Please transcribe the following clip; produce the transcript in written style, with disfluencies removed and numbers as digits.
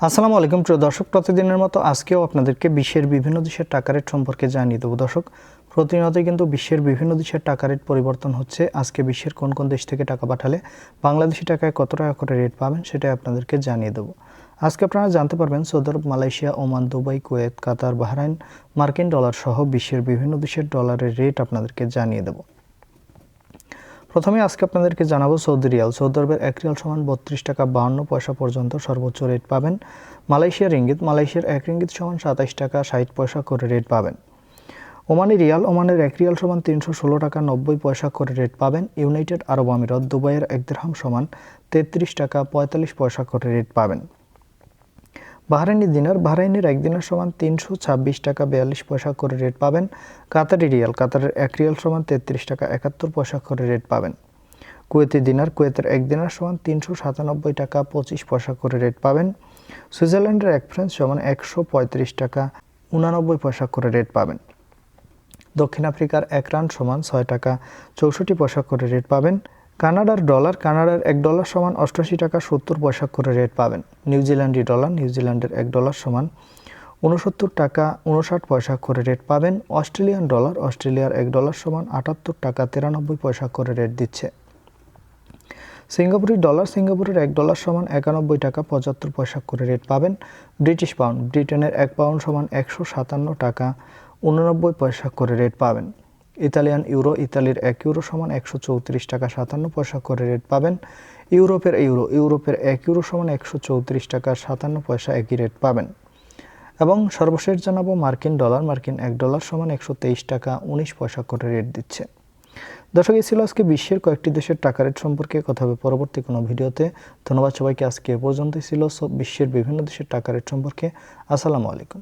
আসসালামু আলাইকুম প্রিয় দর্শক, প্রতিদিনের মতো আজকেও আপনাদেরকে বিশ্বের বিভিন্ন দেশের টাকা রেট সম্পর্কে জানিয়ে দেবো। দর্শক, প্রতিনিয়তই কিন্তু বিশ্বের বিভিন্ন দেশের টাকা রেট পরিবর্তন হচ্ছে। আজকে বিশ্বের কোন কোন দেশ থেকে টাকা পাঠালে বাংলাদেশি টাকায় কত টাকা করে রেট পাবেন সেটাই আপনাদেরকে জানিয়ে দেবো। আজকে আপনারা জানতে পারবেন সৌদি আরব, মালয়েশিয়া, ওমান, দুবাই, কুয়েত, কাতার, বাহরাইন, মার্কিন ডলার সহ বিশ্বের বিভিন্ন দেশের ডলারের রেট আপনাদেরকে জানিয়ে দেবো। প্রথমে আজকে আপনাদেরকে জানাবো সৌদি রিয়াল। সৌদি আরবের 1 রিয়াল সমান 32 টাকা 52 পয়সা পর্যন্ত সর্বোচ্চ রেট পাবেন। মালয়েশিয়ার রিঙ্গিত, মালয়েশিয়ার 1 রিঙ্গিত সমান 27 টাকা 60 পয়সা করে রেট পাবেন। ওমানি রিয়াল, ওমানের 1 রিয়াল সমান 316 টাকা 90 পয়সা করে রেট পাবেন। ইউনাইটেড আরব আমিরাত, দুবাইয়ের 1 দিরহাম সমান 33 টাকা 45 পয়সা করে রেট পাবেন। বাহরাইনি দিনার, বাহরাইনের 1 দিনার সমান 326 টাকা 42 পয়সা করে রেট পাবেন। কাতারি রিয়াল, কাতারের 1 রিয়াল সমান 33 টাকা 71 পয়সা করে রেট পাবেন। কুয়েতি দিনার, কুয়েতের 1 দিনার সমান 397 টাকা 25 পয়সা করে রেট পাবেন। সুইজারল্যান্ডের 1 ফ্রান্ক সমান 135 টাকা 89 পয়সা করে রেট পাবেন। দক্ষিণ আফ্রিকার 1 রান সমান 6 টাকা 64 পয়সা করে রেট পাবেন। কানাডার ডলার, কানাডার 1 ডলার সমান 88 টাকা 70 পয়সা করে রেট পাবেন। নিউজিল্যান্ডি ডলার, নিউজিল্যান্ডের 1 ডলার সমান 69 টাকা 59 পয়সা করে রেট পাবেন। অস্ট্রেলিয়ান ডলার, অস্ট্রেলিয়ার 1 ডলার সমান 78 টাকা 93 পয়সা করে রেট দিচ্ছে। সিঙ্গাপুরি ডলার, সিঙ্গাপুরের 1 ডলার সমান 91 টাকা 75 পয়সা করে রেট পাবেন। ব্রিটিশ পাউন্ড, ব্রিটেনের 1 পাউন্ড সমান 157 টাকা 89 পয়সা করে রেট পাবেন। ইতালিয়ান ইউরো, ইতালির 1 ইউরো সমান 134 টাকা 57 পয়সা করে রেট পাবেন। ইউরোপের ইউরো, ইউরোপের 1 ইউরো সমান 134 টাকা 57 পয়সা একই রেট পাবেন। এবং সর্বশেষ জানাবো মার্কিন ডলার, মার্কিন 1 ডলার সমান 123 টাকা 19 পয়সা করে রেট দিচ্ছে। দর্শক, এই ছিল আজকে বিশ্বের কয়েকটি দেশের টাকা রেট সম্পর্কে। কথা হবে পরবর্তী কোনো ভিডিওতে। ধন্যবাদ সবাইকে। আজকে এ পর্যন্তই ছিল বিশ্বের বিভিন্ন দেশের টাকা রেট সম্পর্কে। আসসালামু আলাইকুম।